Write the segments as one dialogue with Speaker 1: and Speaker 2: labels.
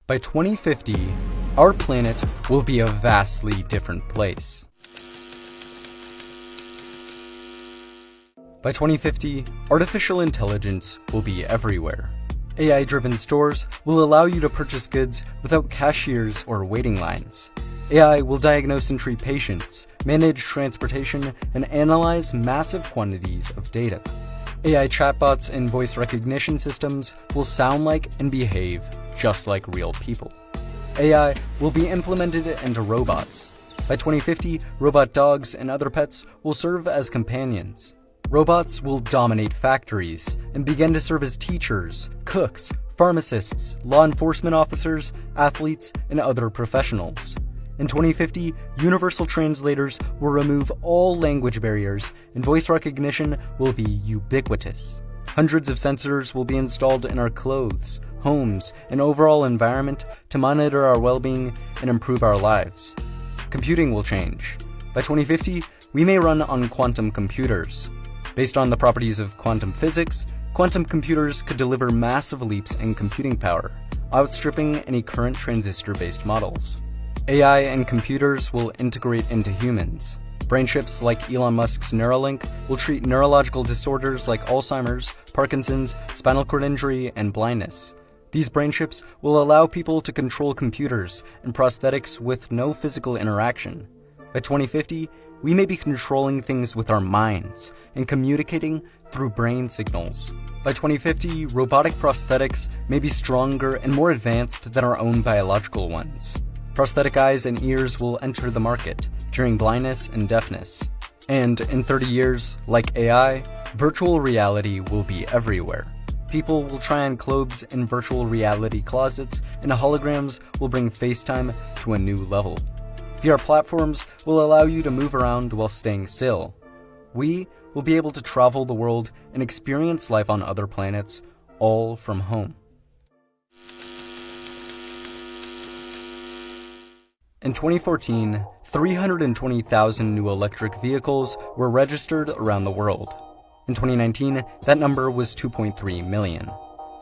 Speaker 1: By 2050, our planet will be a vastly different place. By 2050, artificial intelligence will be everywhere. AI-driven stores will allow you to purchase goods without cashiers or waiting lines. AI will diagnose and treat patients, manage transportation, and analyze massive quantities of data. AI chatbots and voice recognition systems will sound like and behave just like real people. AI will be implemented into robots. By 2050, robot dogs and other pets will serve as companions. Robots will dominate factories and begin to serve as teachers, cooks, pharmacists, law enforcement officers, athletes, and other professionals. In 2050, universal translators will remove all language barriers and voice recognition will be ubiquitous. Hundreds of sensors will be installed in our clothes, homes, and overall environment to monitor our well-being and improve our lives. Computing will change. By 2050, we may run on quantum computers. Based on the properties of quantum physics, quantum computers could deliver massive leaps in computing power, outstripping any current transistor-based models. AI and computers will integrate into humans. Brain chips like Elon Musk's Neuralink will treat neurological disorders like Alzheimer's, Parkinson's, spinal cord injury, and blindness. These brain chips will allow people to control computers and prosthetics with no physical interaction. By 2050, we may be controlling things with our minds and communicating through brain signals. By 2050, robotic prosthetics may be stronger and more advanced than our own biological ones. Prosthetic eyes and ears will enter the market, curing blindness and deafness. And in 30 years, like AI, virtual reality will be everywhere. People will try on clothes in virtual reality closets, and holograms will bring FaceTime to a new level. VR platforms will allow you to move around while staying still. We will be able to travel the world and experience life on other planets, all from home. In 2014, 320,000 new electric vehicles were registered around the world. In 2019, that number was 2.3 million.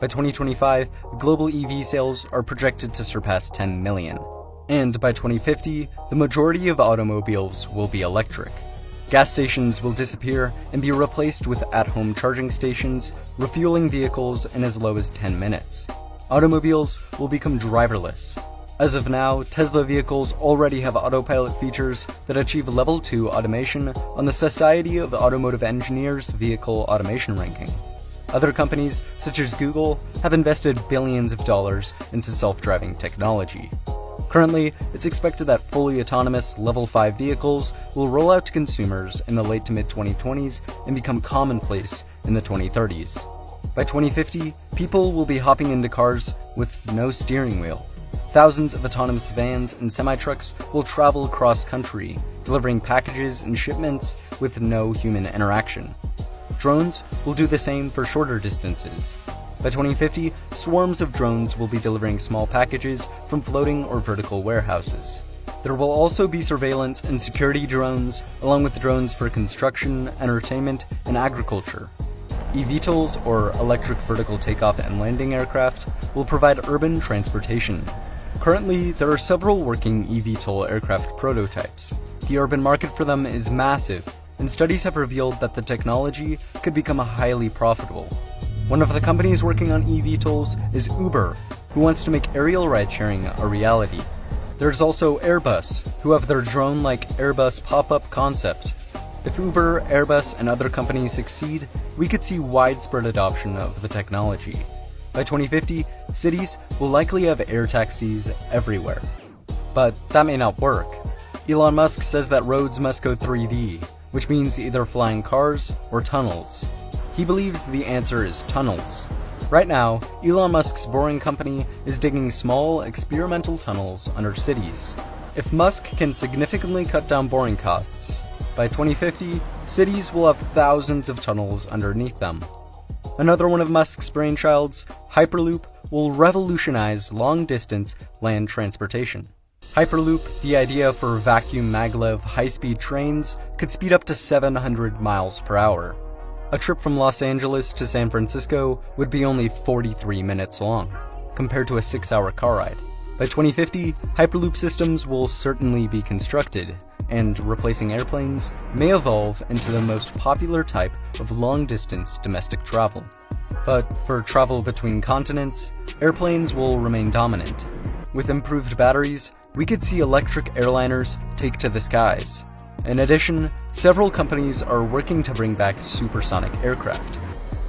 Speaker 1: By 2025, global EV sales are projected to surpass 10 million. And by 2050, the majority of automobiles will be electric. Gas stations will disappear and be replaced with at-home charging stations, refueling vehicles in as low as 10 minutes. Automobiles will become driverless. As of now, Tesla vehicles already have autopilot features that achieve Level 2 automation on the Society of Automotive Engineers Vehicle Automation Ranking. Other companies, such as Google, have invested billions of dollars into self-driving technology. Currently, it's expected that fully autonomous Level 5 vehicles will roll out to consumers in the late to mid-2020s and become commonplace in the 2030s. By 2050, people will be hopping into cars with no steering wheel. Thousands of autonomous vans and semi-trucks will travel cross-country, delivering packages and shipments with no human interaction. Drones will do the same for shorter distances. By 2050, swarms of drones will be delivering small packages from floating or vertical warehouses. There will also be surveillance and security drones, along with drones for construction, entertainment, and agriculture. eVTOLs, or electric vertical takeoff and landing aircraft, will provide urban transportation. Currently, there are several working eVTOL aircraft prototypes. The urban market for them is massive, and studies have revealed that the technology could become highly profitable. One of the companies working on eVTOLs is Uber, who wants to make aerial ride-sharing a reality. There's also Airbus, who have their drone-like Airbus pop-up concept. If Uber, Airbus, and other companies succeed, we could see widespread adoption of the technology. By 2050, cities will likely have air taxis everywhere. But that may not work. Elon Musk says that roads must go 3D, which means either flying cars or tunnels. He believes the answer is tunnels. Right now, Elon Musk's Boring Company is digging small, experimental tunnels under cities. If Musk can significantly cut down boring costs, by 2050, cities will have thousands of tunnels underneath them. Another one of Musk's brainchilds, Hyperloop, will revolutionize long-distance land transportation. Hyperloop, the idea for vacuum maglev high-speed trains, could speed up to 700 miles per hour. A trip from Los Angeles to San Francisco would be only 43 minutes long, compared to a 6-hour car ride. By 2050, Hyperloop systems will certainly be constructed, and replacing airplanes may evolve into the most popular type of long-distance domestic travel. But for travel between continents, airplanes will remain dominant. With improved batteries, we could see electric airliners take to the skies. In addition, several companies are working to bring back supersonic aircraft.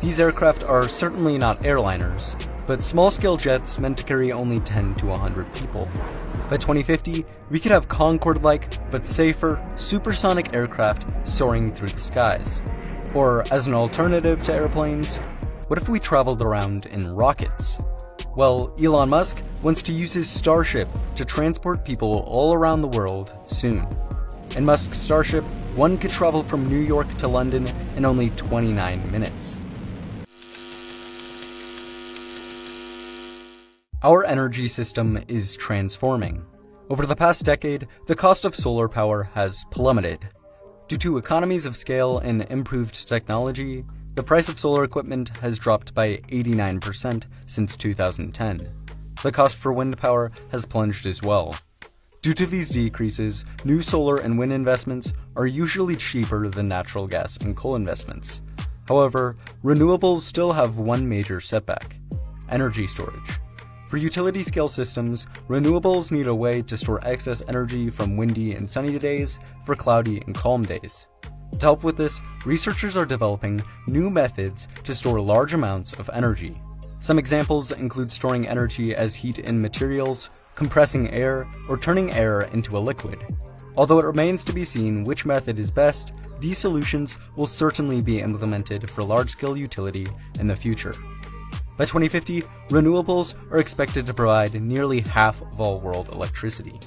Speaker 1: These aircraft are certainly not airliners, but small-scale jets meant to carry only 10 to 100 people. By 2050, we could have Concorde-like, but safer, supersonic aircraft soaring through the skies. Or, as an alternative to airplanes, what if we traveled around in rockets? Well, Elon Musk wants to use his Starship to transport people all around the world soon. In Musk's Starship, one could travel from New York to London in only 29 minutes. Our energy system is transforming. Over the past decade, the cost of solar power has plummeted. Due to economies of scale and improved technology, the price of solar equipment has dropped by 89% since 2010. The cost for wind power has plunged as well. Due to these decreases, new solar and wind investments are usually cheaper than natural gas and coal investments. However, renewables still have one major setback: energy storage. For utility-scale systems, renewables need a way to store excess energy from windy and sunny days for cloudy and calm days. To help with this, researchers are developing new methods to store large amounts of energy. Some examples include storing energy as heat in materials, compressing air, or turning air into a liquid. Although it remains to be seen which method is best, these solutions will certainly be implemented for large-scale utility in the future. By 2050, renewables are expected to provide nearly half of all world electricity.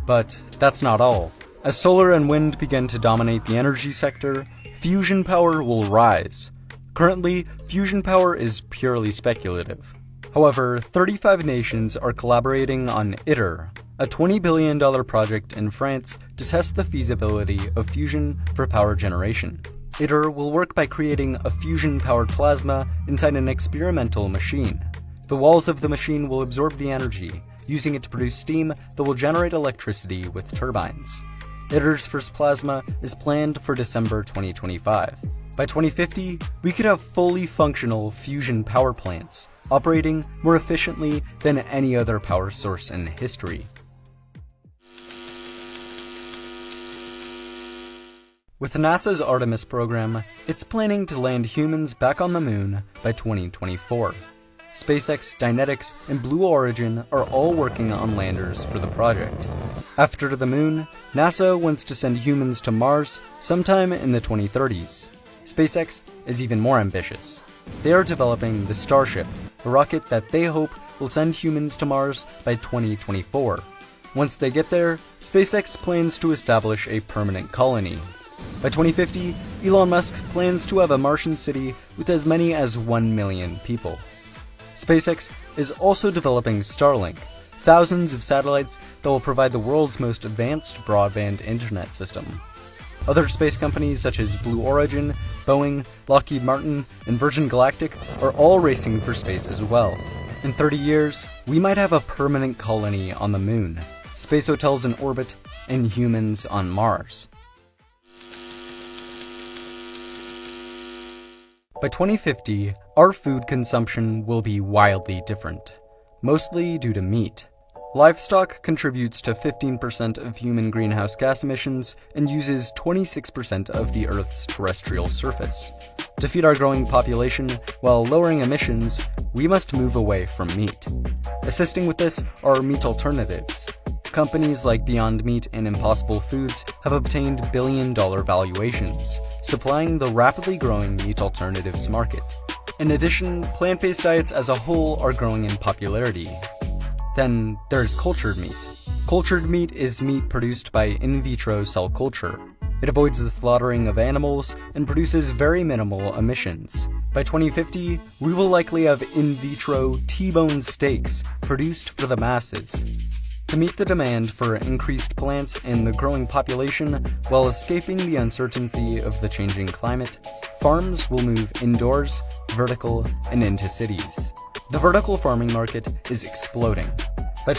Speaker 1: But that's not all. As solar and wind begin to dominate the energy sector, fusion power will rise. Currently, fusion power is purely speculative. However, 35 nations are collaborating on ITER, a $20 billion project in France to test the feasibility of fusion for power generation. ITER will work by creating a fusion-powered plasma inside an experimental machine. The walls of the machine will absorb the energy, using it to produce steam that will generate electricity with turbines. ITER's first plasma is planned for December 2025. By 2050, we could have fully functional fusion power plants, operating more efficiently than any other power source in history. With NASA's Artemis program, it's planning to land humans back on the moon by 2024. SpaceX, Dynetics, and Blue Origin are all working on landers for the project. After the moon, NASA wants to send humans to Mars sometime in the 2030s. SpaceX is even more ambitious. They are developing the Starship, a rocket that they hope will send humans to Mars by 2024. Once they get there, SpaceX plans to establish a permanent colony. By 2050, Elon Musk plans to have a Martian city with as many as 1 million people. SpaceX is also developing Starlink, thousands of satellites that will provide the world's most advanced broadband internet system. Other space companies such as Blue Origin, Boeing, Lockheed Martin, and Virgin Galactic are all racing for space as well. In 30 years, we might have a permanent colony on the moon, space hotels in orbit, and humans on Mars. By 2050, our food consumption will be wildly different, mostly due to meat. Livestock contributes to 15% of human greenhouse gas emissions and uses 26% of the Earth's terrestrial surface. To feed our growing population while lowering emissions, we must move away from meat. Assisting with this are meat alternatives. Companies like Beyond Meat and Impossible Foods have obtained billion-dollar valuations, supplying the rapidly growing meat alternatives market. In addition, plant-based diets as a whole are growing in popularity. Then there's cultured meat. Cultured meat is meat produced by in vitro cell culture. It avoids the slaughtering of animals and produces very minimal emissions. By 2050, we will likely have in vitro T-bone steaks produced for the masses. To meet the demand for increased plants in the growing population while escaping the uncertainty of the changing climate, farms will move indoors, vertical, and into cities. The vertical farming market is exploding. By